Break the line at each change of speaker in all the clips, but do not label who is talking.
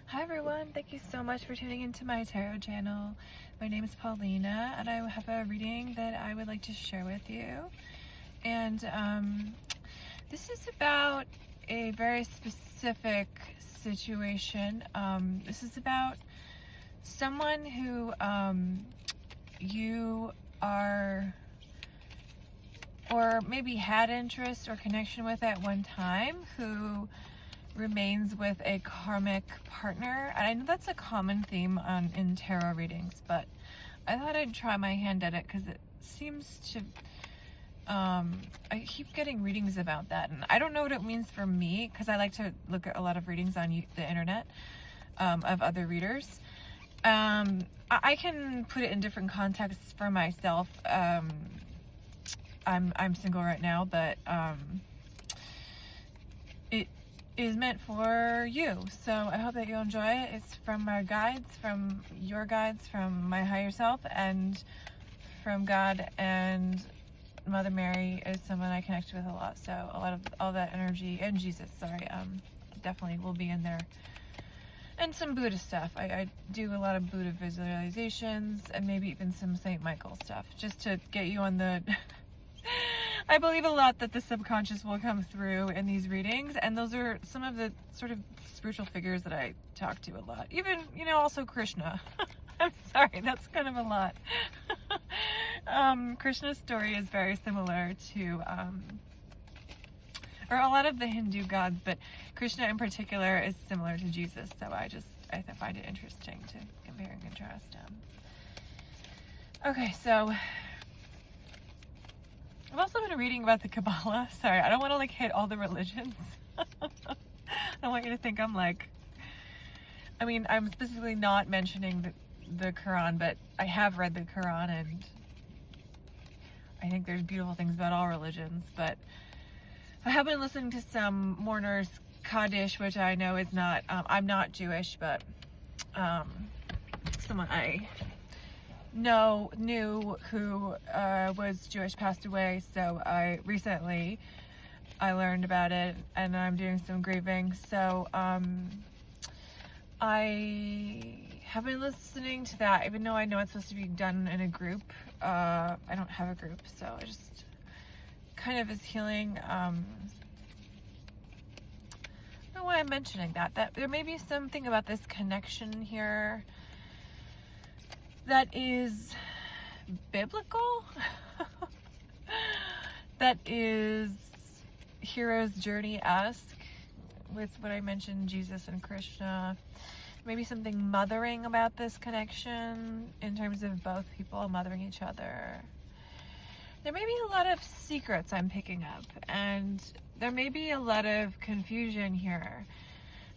Hi everyone, thank you so much for tuning into my tarot channel. My name is Paulina and I have a reading that I would like to share with you. And this is about a very specific situation. This is about someone who you are or maybe had interest or connection with at one time, who remains with a karmic partner. And I know that's a common theme in tarot readings, but I thought I'd try my hand at it because it seems to I keep getting readings about that, and I don't know what it means for me because I like to look at a lot of readings on the internet of other readers. I can put it in different contexts for myself. I'm single right now, but it is meant for you. So I hope that you'll enjoy it. It's from my guides, from your guides, from my higher self, and from God, and Mother Mary is someone I connect with a lot. So a lot of all that energy, and Jesus, sorry, definitely will be in there. And some Buddha stuff. I do a lot of Buddha visualizations and maybe even some Saint Michael stuff, just to get you on the I believe a lot that the subconscious will come through in these readings, and those are some of the sort of spiritual figures that I talk to a lot. Even, also Krishna. I'm sorry, that's kind of a lot. Krishna's story is very similar to, or a lot of the Hindu gods, but Krishna in particular is similar to Jesus, so I find it interesting to compare and contrast. Okay, so I've also been reading about the Kabbalah. Sorry, I don't want to hit all the religions. I don't want you to think I'm I'm specifically not mentioning the Quran, but I have read the Quran, and I think there's beautiful things about all religions. But I have been listening to some Mourner's Kaddish, which I know is not, I'm not Jewish, but someone I knew who was Jewish passed away, so I learned about it, and I'm doing some grieving. So I have been listening to that, even though I know it's supposed to be done in a group. I don't have a group, so I just kind of is healing. I don't know why I'm mentioning that there may be something about this connection here that is biblical, that is hero's journey-esque with what I mentioned, Jesus and Krishna. Maybe something mothering about this connection in terms of both people mothering each other. There may be a lot of secrets I'm picking up, and there may be a lot of confusion here.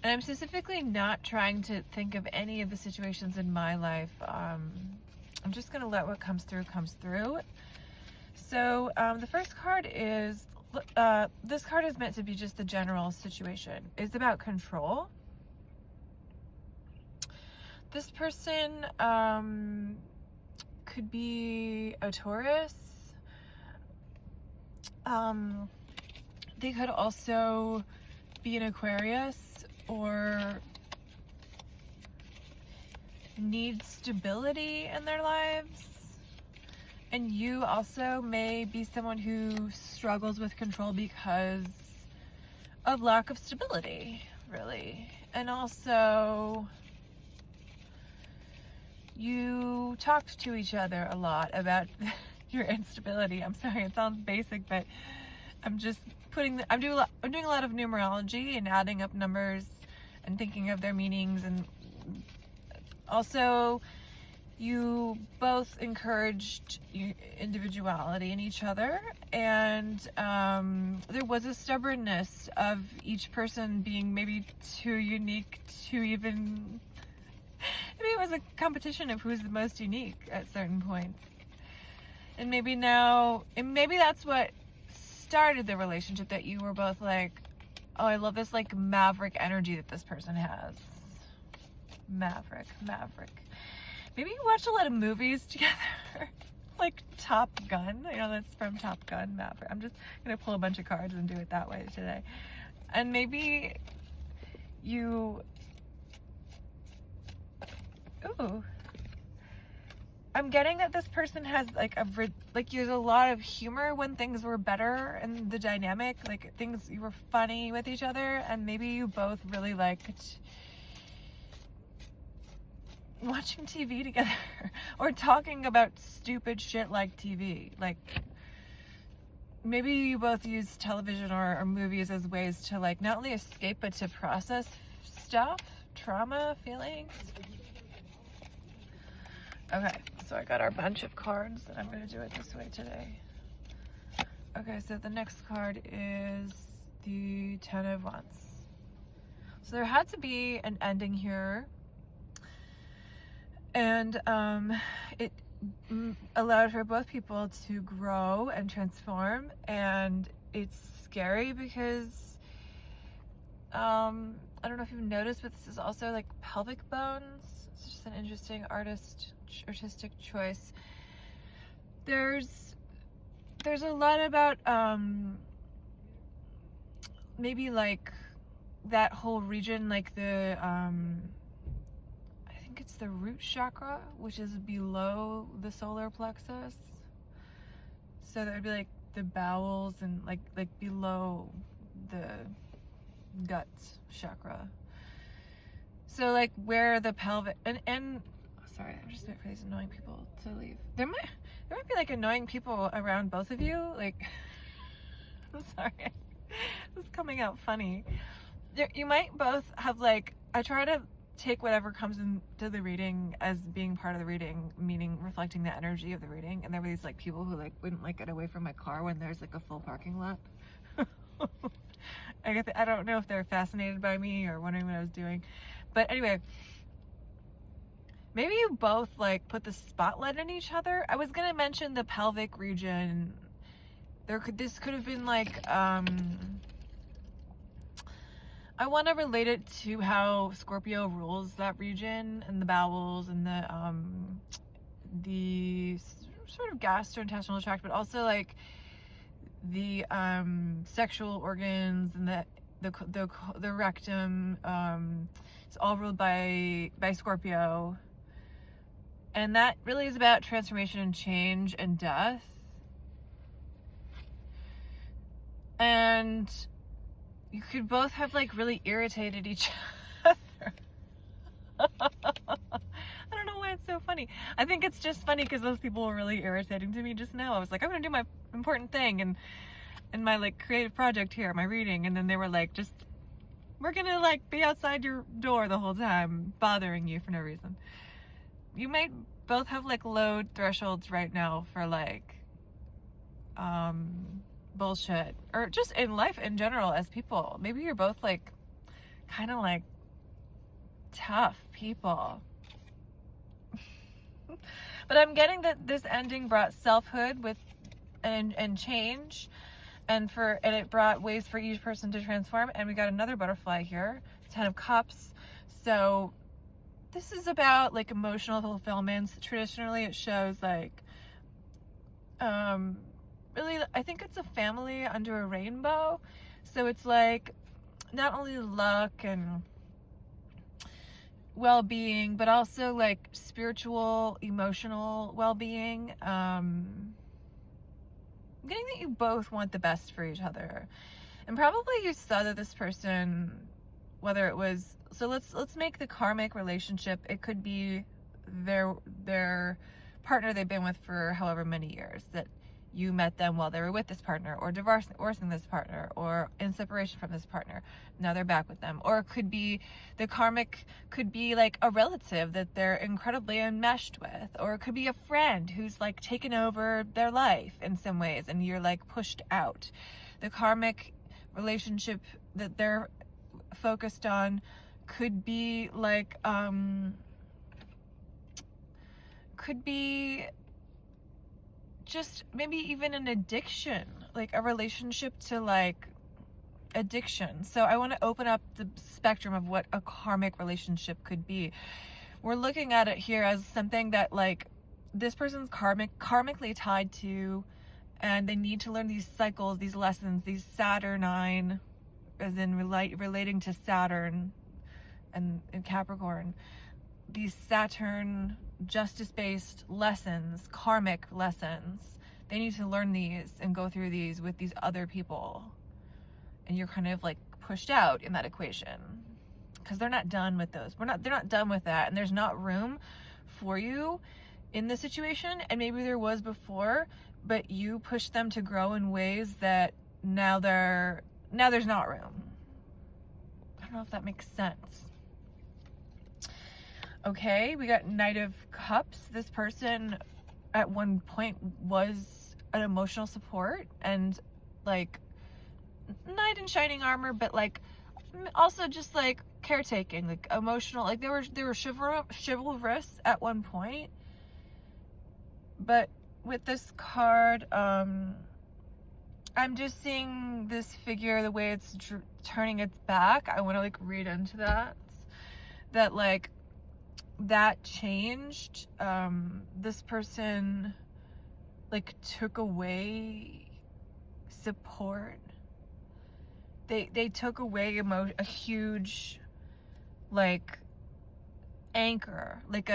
And I'm specifically not trying to think of any of the situations in my life. I'm just going to let what comes through comes through. So the first card is, this card is meant to be just the general situation. It's about control. This person could be a Taurus. They could also be an Aquarius, or need stability in their lives. And you also may be someone who struggles with control because of lack of stability, really. And also, you talked to each other a lot about your instability. I'm sorry, it sounds basic, but I'm just I'm doing a lot of numerology and adding up numbers and thinking of their meanings. And also, you both encouraged individuality in each other, and there was a stubbornness of each person being maybe too unique to even, maybe it was a competition of who's the most unique at certain points. And maybe that's what started the relationship, that you were both like, oh, I love this maverick energy that this person has. Maverick. Maybe you watch a lot of movies together, like Top Gun. That's from Top Gun, Maverick. I'm just gonna pull a bunch of cards and do it that way today. And maybe you Ooh. I'm getting that this person has like there's a lot of humor when things were better in the dynamic, like things you were funny with each other, and maybe you both really liked watching TV together or talking about stupid shit like TV. Like maybe you both use television or movies as ways to like not only escape but to process stuff, trauma, feelings. Okay, so I got our bunch of cards and I'm going to do it this way today. Okay, so the next card is the Ten of Wands. So there had to be an ending here, and it allowed for both people to grow and transform, and it's scary because I don't know if you've noticed, but this is also like pelvic bones. It's just an interesting artistic choice. There's a lot about maybe like that whole region, like the I think it's the root chakra, which is below the solar plexus. So that would be like the bowels and like below the gut chakra. So like where the pelvic and sorry, I'm just waiting for these annoying people to leave. There might be like annoying people around both of you. Like, I'm sorry, this is coming out funny. You might both have like, I try to take whatever comes into the reading as being part of the reading, meaning reflecting the energy of the reading. And there were these like people who like wouldn't like get away from my car when there's like a full parking lot. I don't know if they're fascinated by me or wondering what I was doing, but anyway. Maybe you both like put the spotlight on each other. I was gonna mention the pelvic region. This could have been like I want to relate it to how Scorpio rules that region and the bowels and the sort of gastrointestinal tract, but also like the sexual organs and the rectum. It's all ruled by Scorpio. And that really is about transformation and change and death. And you could both have like really irritated each other. I don't know why it's so funny. I think it's just funny because those people were really irritating to me just now. I was like, I'm gonna do my important thing and my like creative project here, my reading, and then they were like, we're gonna like be outside your door the whole time, bothering you for no reason. You might both have like low thresholds right now for like bullshit, or just in life in general as people. Maybe you're both like kind of like tough people. But I'm getting that this ending brought selfhood with and change, and it brought ways for each person to transform. And we got another butterfly here, 10 of Cups. So this is about like emotional fulfillments. Traditionally it shows like really, I think it's a family under a rainbow. So it's like not only luck and well-being, but also like spiritual, emotional well-being. I'm getting that you both want the best for each other, and probably you saw that this person, whether it was, so let's make the karmic relationship, it could be their partner they've been with for however many years, that you met them while they were with this partner, or divorcing this partner, or in separation from this partner, now they're back with them. Or it could be, the karmic could be like a relative that they're incredibly enmeshed with, or it could be a friend who's like taken over their life in some ways and you're like pushed out. The karmic relationship that they're focused on could be like could be just maybe even an addiction, like a relationship to like addiction. So I want to open up the spectrum of what a karmic relationship could be. We're looking at it here as something that like this person's karmically tied to, and they need to learn these cycles, these lessons, these Saturnine, as in relating to Saturn and Capricorn. these Saturn justice-based lessons, karmic lessons. They need to learn these and go through these with these other people. And you're kind of like pushed out in that equation because they're not done with those. They're not done with that. And there's not room for you in this situation. And maybe there was before, but you pushed them to grow in ways that now there's not room. I don't know if that makes sense. Okay, we got Knight of Cups. This person at one point was an emotional support and like knight in shining armor, but like also just like caretaking, like emotional, like they were chivalrous at one point. But with this card, I'm just seeing this figure, the way it's turning its back. I want to like read into that like that changed. This person like took away support. They took away a huge like anchor, like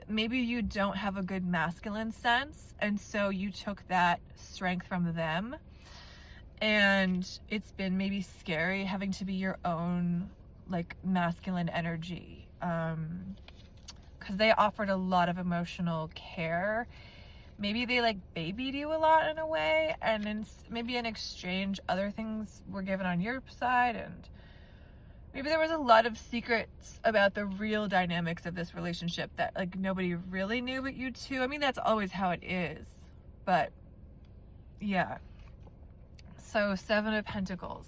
maybe you don't have a good masculine sense, and so you took that strength from them, and it's been maybe scary having to be your own like masculine energy, because they offered a lot of emotional care. Maybe they like babied you a lot in a way, and maybe in exchange other things were given on your side, and maybe there was a lot of secrets about the real dynamics of this relationship that like nobody really knew but you two. I mean, that's always how it is, but yeah. So 7 of Pentacles.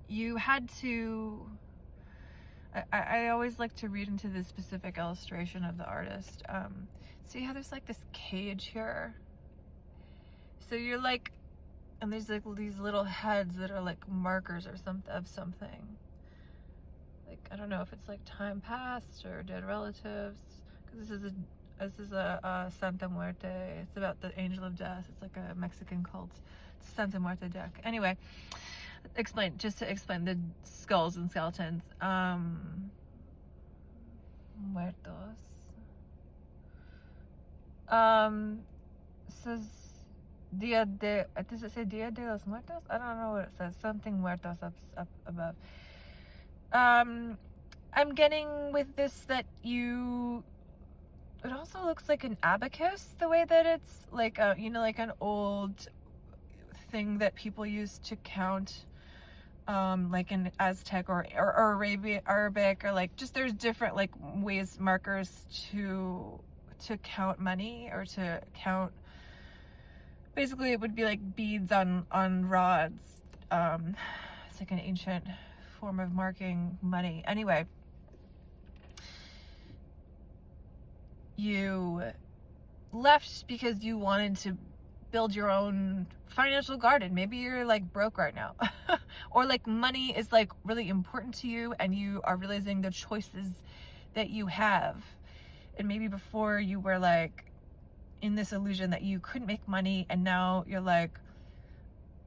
You had to, I always like to read into this specific illustration of the artist. See how there's like this cage here? So you're like, and there's like these little heads that are like markers or something. Like, I don't know if it's like time past or dead relatives. Because this is a Santa Muerte. It's about the angel of death. It's like a Mexican cult. It's a Santa Muerte deck. Anyway, just to explain the skulls and skeletons. Muertos. Says does it say Dia de los Muertos? I don't know what it says. Something muertos up above. I'm getting with this that it also looks like an abacus, the way that it's like like an old thing that people used to count, like in Aztec or Arabic, or like just there's different like ways, markers to count money, or to count. Basically, it would be like beads on rods. It's like an ancient form of marking money. Anyway, you left because you wanted to build your own financial garden. Maybe you're like broke right now, or like money is like really important to you, and you are realizing the choices that you have. And maybe before you were like in this illusion that you couldn't make money, and now you're like,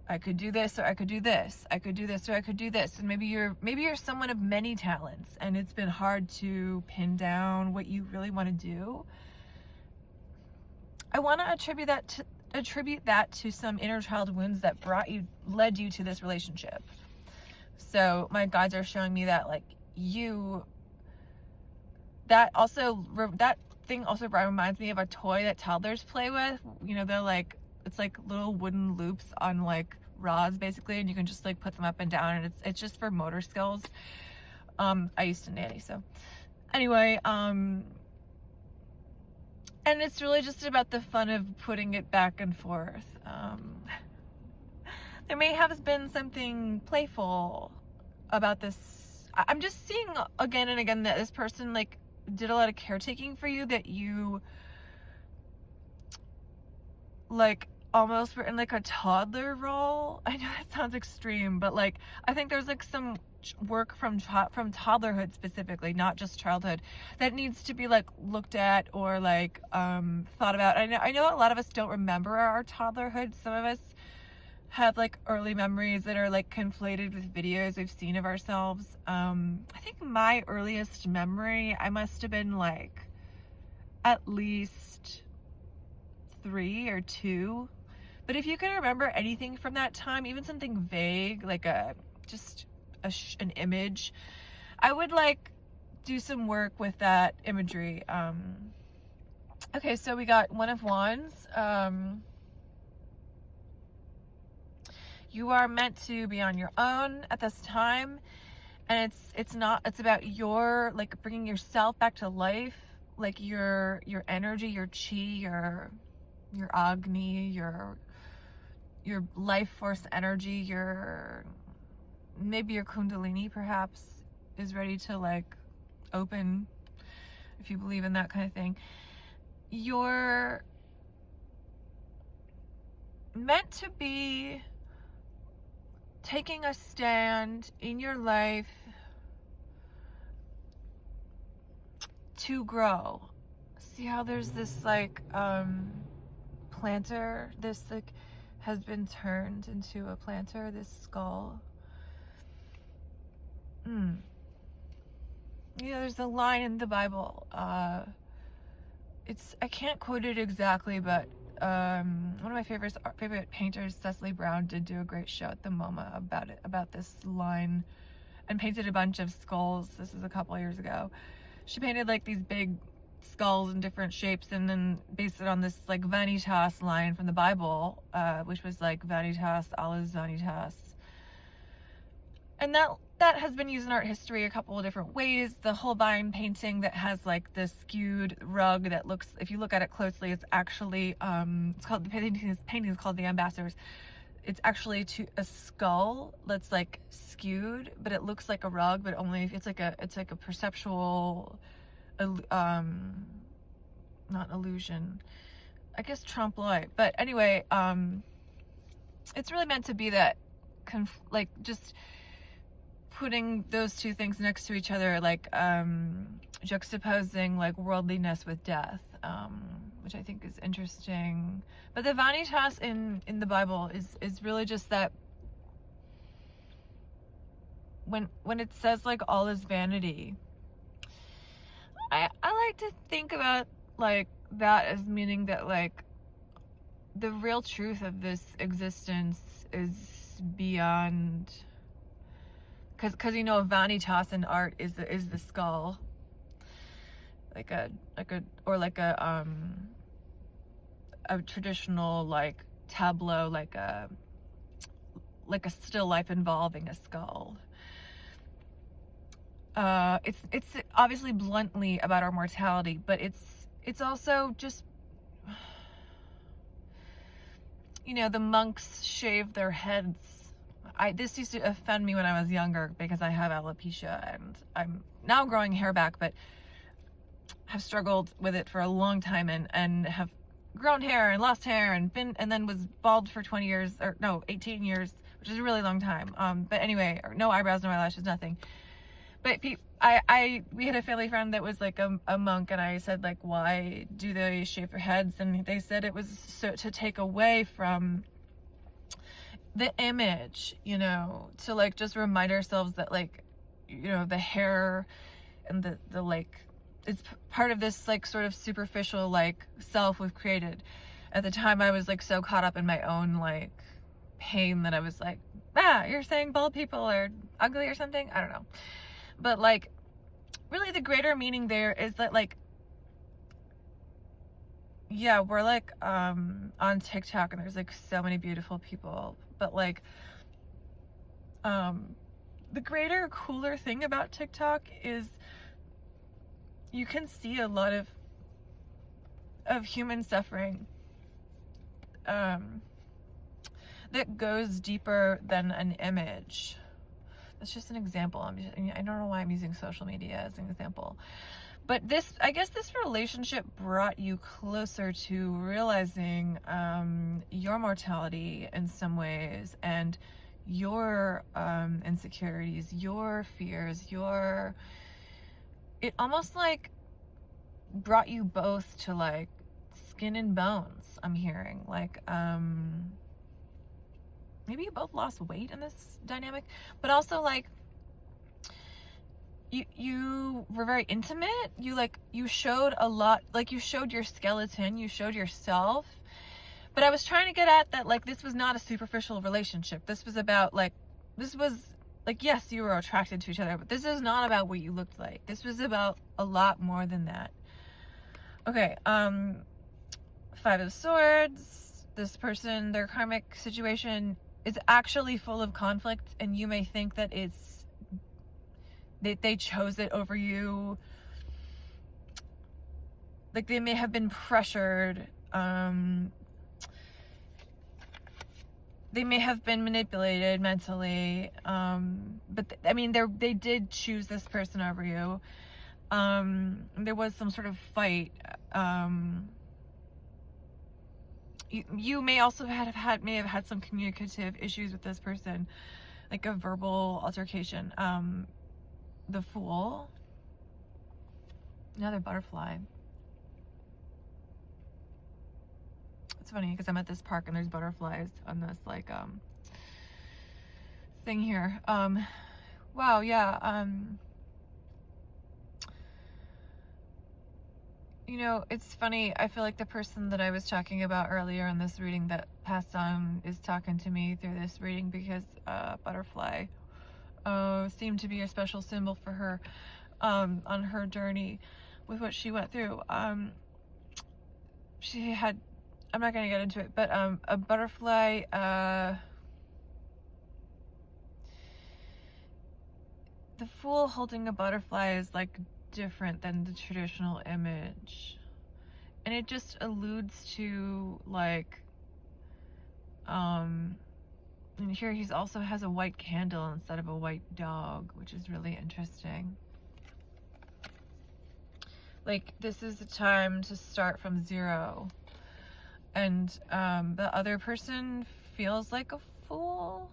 I could do this, or I could do this, I could do this, or I could do this. And maybe you're someone of many talents, and it's been hard to pin down what you really want to do. I want to attribute that to some inner child wounds that led you to this relationship. So my guides are showing me that like that thing also reminds me of a toy that toddlers play with. They're like, it's like little wooden loops on like rods basically, and you can just like put them up and down, and it's just for motor skills. I used to nanny, so anyway, and it's really just about the fun of putting it back and forth. There may have been something playful about this. I'm just seeing again and again that this person like did a lot of caretaking for you, that you like almost were in like a toddler role. I know that sounds extreme, but like I think there's like some work from toddlerhood specifically, not just childhood, that needs to be like looked at or like thought about. I know a lot of us don't remember our toddlerhood. Some of us have like early memories that are like conflated with videos we've seen of ourselves. I think my earliest memory, I must have been like at least 3 or 2. But if you can remember anything from that time, even something vague, like an image, I would like do some work with that imagery. Okay, so we got One of Wands. You are meant to be on your own at this time, and it's about your, like, bringing yourself back to life, like your energy, your chi, your agni, your life force energy, maybe your kundalini perhaps is ready to like open, if you believe in that kind of thing. You're meant to be taking a stand in your life to grow. See how there's this like planter, this like has been turned into a planter, this skull. There's a line in the Bible. I can't quote it exactly, but one of my favorite painters, Cecily Brown, did do a great show at the MoMA about this line, and painted a bunch of skulls. This was a couple years ago. She painted like these big skulls in different shapes, and then based it on this like vanitas line from the Bible, which was like vanitas alles vanitas. And that has been used in art history a couple of different ways. The Holbein painting that has like this skewed rug that looks, if you look at it closely, it's actually it's called, the painting is called The Ambassadors. It's actually a skull that's like skewed, but it looks like a rug, but only if it's like a perceptual not illusion, I guess trompe l'oeil. But anyway, it's really meant to be that like just putting those two things next to each other, like juxtaposing like worldliness with death, which I think is interesting. But the vanitas in the Bible is really just that when it says like all is vanity, I like to think about like that as meaning that like the real truth of this existence is beyond, because you know vanitas in art is the skull, like a traditional like tableau, like a still life involving a skull. It's obviously bluntly about our mortality, but it's also just, you know, the monks shave their heads. This used to offend me when I was younger because I have alopecia, and I'm now growing hair back, but have struggled with it for a long time, and have grown hair and lost hair and then was bald for 20 years, or no, 18 years, which is a really long time. But anyway, no eyebrows, no eyelashes, nothing. But we had a family friend that was like a monk, and I said like, why do they shave their heads? And they said it was to take away from the image, you know, to like just remind ourselves that like, you know, the hair and the like, it's part of this like sort of superficial like self we've created. At the time I was like so caught up in my own like pain that I was like, you're saying bald people are ugly or something? I don't know. But like really the greater meaning there is that like, yeah, we're like on TikTok and there's like so many beautiful people, but like the greater cooler thing about TikTok is you can see a lot of human suffering that goes deeper than an image. That's just an example. I don't know why I'm using social media as an example, but I guess this relationship brought you closer to realizing your mortality in some ways, and your insecurities, your fears, it almost like brought you both to like skin and bones. I'm hearing like maybe you both lost weight in this dynamic, but also like you were very intimate. You showed a lot, like you showed your skeleton, you showed yourself. But I was trying to get at that, like, this was not a superficial relationship. This was about, like, yes, you were attracted to each other, but this is not about what you looked like. This was about a lot more than that. Okay, 5 of Swords. This person, their karmic situation is actually full of conflict, and you may think that they chose it over you. Like, they may have been pressured. They may have been manipulated mentally, but they did choose this person over you. There was some sort of fight. You may also have had some communicative issues with this person, like a verbal altercation. The Fool, another butterfly. It's funny because I'm at this park and there's butterflies on this like thing here. Wow, yeah. You know, it's funny. I feel like the person that I was talking about earlier in this reading that passed on is talking to me through this reading, because butterfly seemed to be a special symbol for her on her journey with what she went through. She had, I'm not going to get into it, but a butterfly, the Fool holding a butterfly is like different than the traditional image, and it just alludes to like, and here he's also has a white candle instead of a white dog, which is really interesting. Like, this is the time to start from zero. And the other person feels like a fool,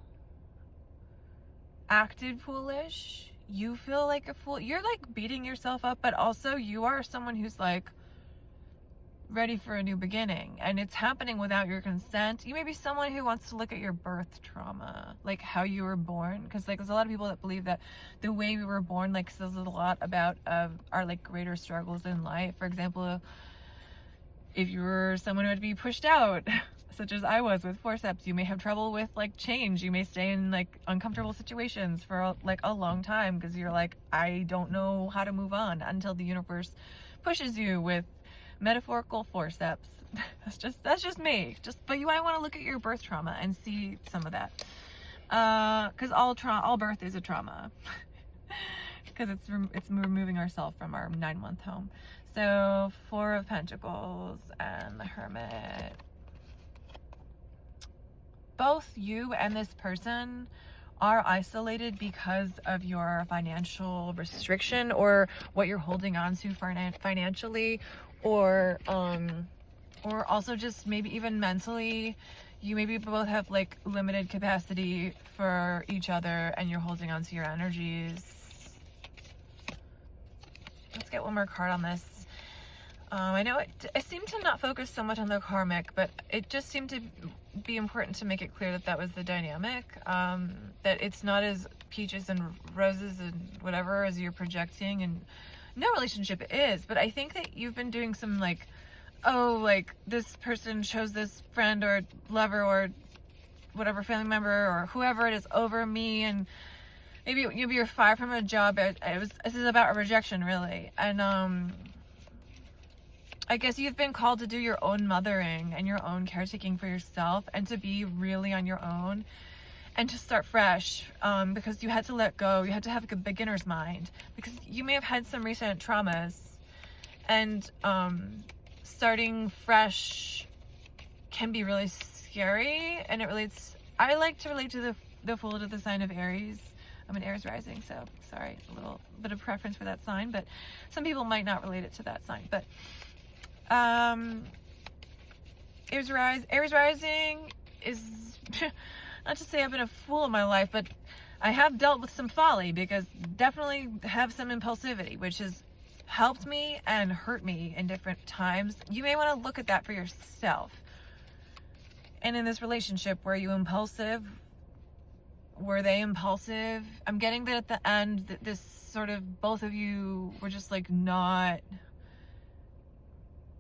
acted foolish. You feel like a fool. You're like beating yourself up, but also you are someone who's like ready for a new beginning, and it's happening without your consent. You may be someone who wants to look at your birth trauma, like how you were born, because like there's a lot of people that believe that the way we were born like says a lot about our like greater struggles in life. For example, if you were someone who had to be pushed out, such as I was with forceps, you may have trouble with like change. You may stay in like uncomfortable situations for like a long time because you're like, I don't know how to move on, until the universe pushes you with metaphorical forceps. That's just me. But you might want to look at your birth trauma and see some of that, because all birth is a trauma, because it's removing ourselves from our 9-month home. So 4 of Pentacles and the Hermit. Both you and this person are isolated because of your financial restriction, or what you're holding on to financially, or also just maybe even mentally. You maybe both have like limited capacity for each other, and you're holding on to your energies. Let's get one more card on this. I know I seem to not focus so much on the karmic, but it just seemed to be important to make it clear that was the dynamic, that it's not as peaches and roses and whatever as you're projecting, and no relationship is. But I think that you've been doing some like, oh, like this person chose this friend or lover or whatever family member or whoever it is over me, and maybe you're fired from a job. This is about a rejection, really. And I guess you've been called to do your own mothering and your own caretaking for yourself, and to be really on your own and to start fresh, because you had to let go. You had to have a beginner's mind, because you may have had some recent traumas, and starting fresh can be really scary. And I like to relate to the Fool to the sign of Aries. I'm an Aries rising, so sorry, a little bit of preference for that sign, but some people might not relate it to that sign. But Aries rising is not to say I've been a fool in my life, but I have dealt with some folly, because definitely have some impulsivity, which has helped me and hurt me in different times. You may want to look at that for yourself. And in this relationship, were you impulsive? were they impulsive? I'm getting that at the end that this sort of, both of you were just like not,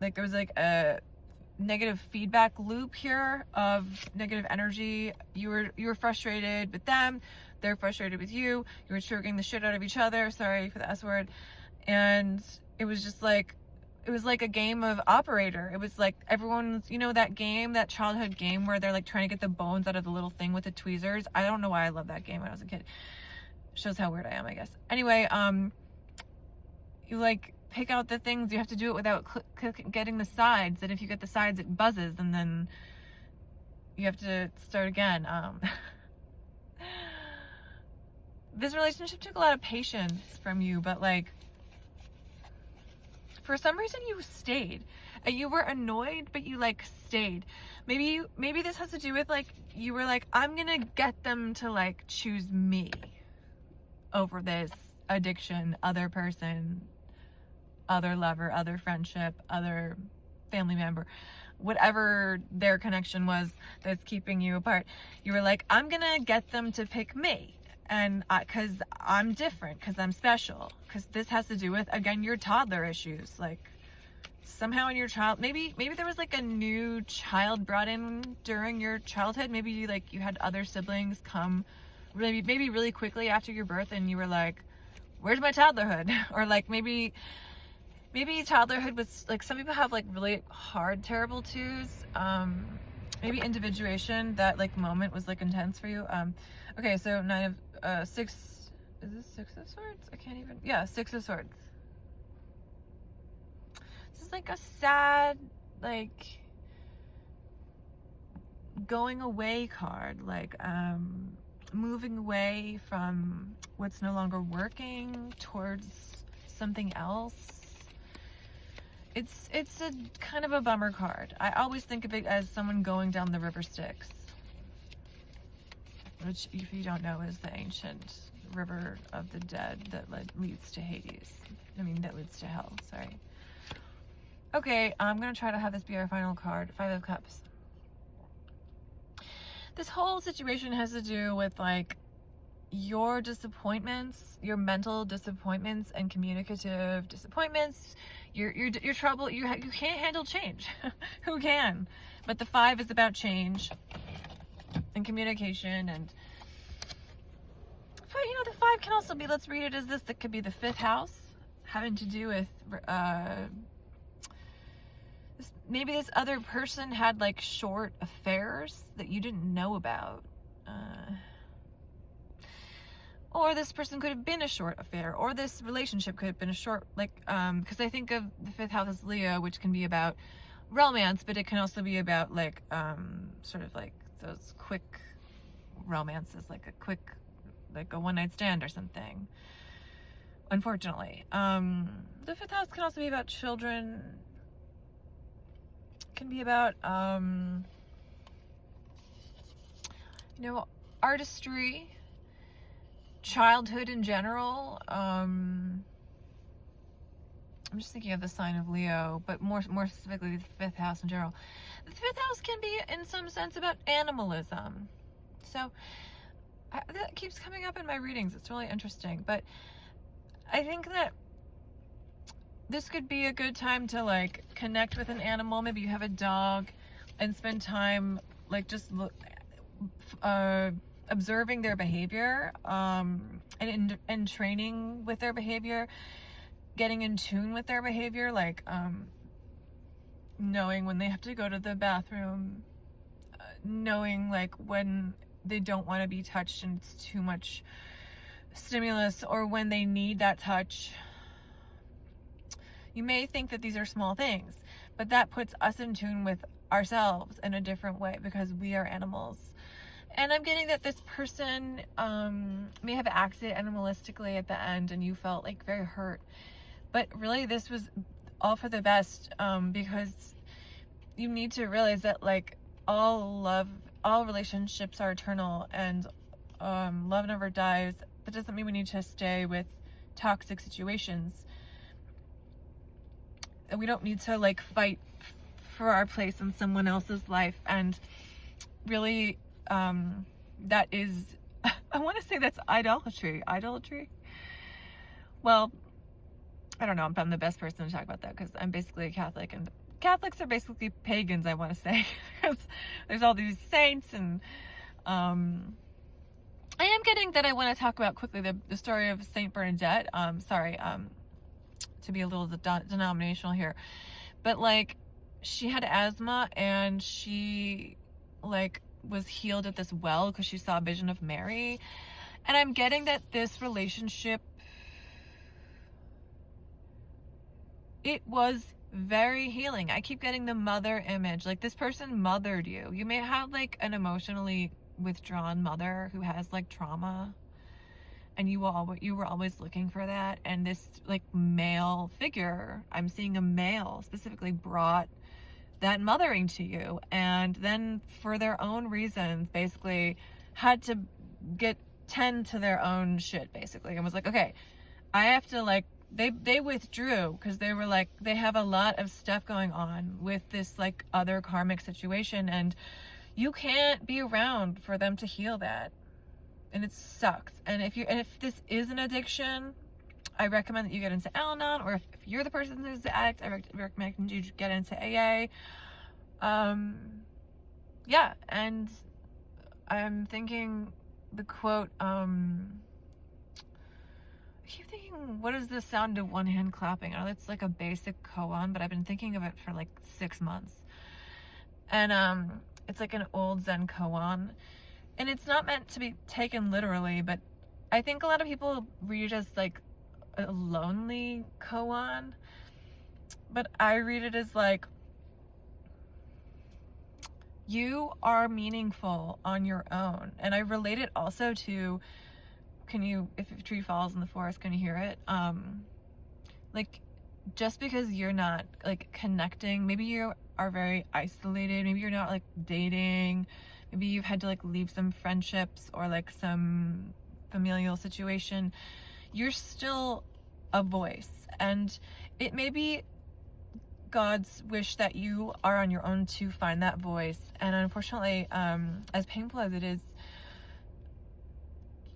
like there was like a negative feedback loop here of negative energy. You were frustrated with them, they're frustrated with you, you were triggering the shit out of each other, sorry for the S word, and it was just like, it was like a game of operator. It was like everyone's, you know, that game, that childhood game where they're like trying to get the bones out of the little thing with the tweezers. I don't know why I love that game when I was a kid. Shows how weird I am, I guess. Anyway, you like pick out the things, you have to do it without getting the sides, and if you get the sides it buzzes and then you have to start again. This relationship took a lot of patience from you, but like for some reason you stayed. You were annoyed, but you like stayed. Maybe this has to do with like, you were like, I'm gonna get them to like choose me over this addiction, other person, other lover, other friendship, other family member, whatever their connection was that's keeping you apart. You were like, I'm gonna get them to pick me. And because I'm different, because I'm special, because this has to do with, again, your toddler issues. Like somehow in your maybe there was like a new child brought in during your childhood. Maybe you had other siblings come maybe really quickly after your birth, and you were like, where's my toddlerhood? Or like maybe toddlerhood was like, some people have like really hard terrible twos. Maybe individuation, that like moment was like intense for you. Okay, so six, is this Six of Swords? I can't even, yeah, Six of Swords. This is like a sad, like going away card, like moving away from what's no longer working towards something else. It's a kind of a bummer card. I always think of it as someone going down the river Styx, which, if you don't know, is the ancient river of the dead that leads to Hades. I mean, that leads to hell, sorry. Okay, I'm gonna try to have this be our final card, Five of Cups. This whole situation has to do with like your disappointments, your mental disappointments and communicative disappointments, your trouble. You can't handle change. Who can? But the Five is about change and communication, and but, you know, the Five can also be, let's read it as this, that could be the fifth house, having to do with maybe this other person had like short affairs that you didn't know about, or this person could have been a short affair, or this relationship could have been a short, like because I think of the fifth house as Leo, which can be about romance, but it can also be about like sort of like those quick romances, like a one-night stand or something, unfortunately. The fifth house can also be about children, can be about you know, artistry, childhood in general. I'm just thinking of the sign of Leo, but more specifically the fifth house in general. The fifth house can be in some sense about animalism, so that keeps coming up in my readings. It's really interesting, but I think that this could be a good time to like connect with an animal. Maybe you have a dog and spend time like just observing their behavior, and training with their behavior, getting in tune with their behavior, like knowing when they have to go to the bathroom, knowing like when they don't want to be touched and it's too much stimulus, or when they need that touch. You may think that these are small things, but that puts us in tune with ourselves in a different way because we are animals. And I'm getting that this person may have acted animalistically at the end and you felt like very hurt, but really this was all for the best, because you need to realize that like all relationships are eternal, and love never dies. That doesn't mean we need to stay with toxic situations. We don't need to like fight for our place in someone else's life, and really that is I want to say that's idolatry. Well, I don't know if I'm the best person to talk about that, because I'm basically a Catholic, and Catholics are basically pagans, I want to say, because there's all these saints, and I am getting that I want to talk about quickly the story of Saint Bernadette. To be a little denominational here, but like, she had asthma, and she like was healed at this well because she saw a vision of Mary. And I'm getting that this relationship, it was very healing. I keep getting the mother image, like this person mothered you. You may have like an emotionally withdrawn mother who has like trauma, and you were always looking for that, and this like male figure, I'm seeing a male specifically, brought that mothering to you, and then for their own reasons basically had to tend to their own shit basically, and was like, okay, I have to like, they withdrew because they were like, they have a lot of stuff going on with this like other karmic situation, and you can't be around for them to heal that, and it sucks. And if this is an addiction, I recommend that you get into Al-Anon, or if you're the person who's the addict, I recommend you get into AA. Yeah, and I'm thinking the quote, I keep thinking, what is the sound of one hand clapping? I know it's like a basic koan, but I've been thinking of it for like 6 months. And it's like an old Zen koan, and it's not meant to be taken literally, but I think a lot of people read it as like a lonely koan, but I read it as like, you are meaningful on your own. And I relate it also to, if a tree falls in the forest, can you hear it? Like, just because you're not like connecting, maybe you are very isolated, maybe you're not like dating, maybe you've had to like leave some friendships or like some familial situation, you're still a voice. And it may be God's wish that you are on your own to find that voice. And unfortunately, as painful as it is,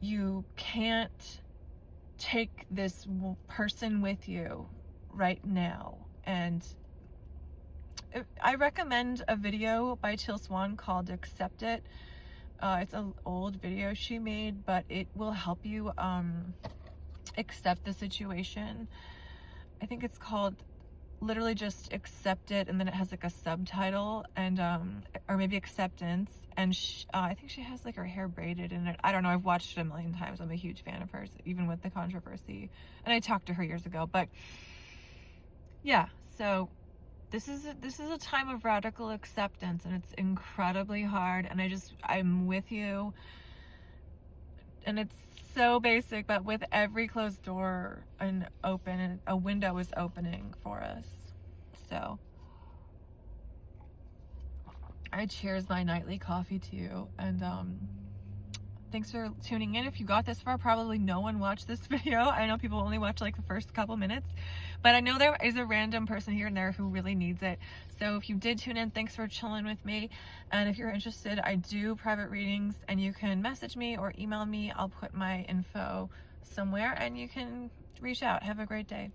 you can't take this person with you right now. And I recommend a video by Teal Swan called Accept It. It's an old video she made, but it will help you accept the situation. I think it's called literally just Accept It, and then it has like a subtitle, and or maybe Acceptance. And I think she has like her hair braided in it. I don't know, I've watched it a million times. I'm a huge fan of hers, even with the controversy, and I talked to her years ago. But yeah, so this is a time of radical acceptance, and it's incredibly hard, and I'm with you. And it's so basic, but with every closed door a window is opening for us. So I cheers my nightly coffee to you, and thanks for tuning in. If you got this far, probably no one watched this video. I know people only watch like the first couple minutes, but I know there is a random person here and there who really needs it. So if you did tune in, thanks for chilling with me. And if you're interested, I do private readings, and you can message me or email me. I'll put my info somewhere, and you can reach out. Have a great day.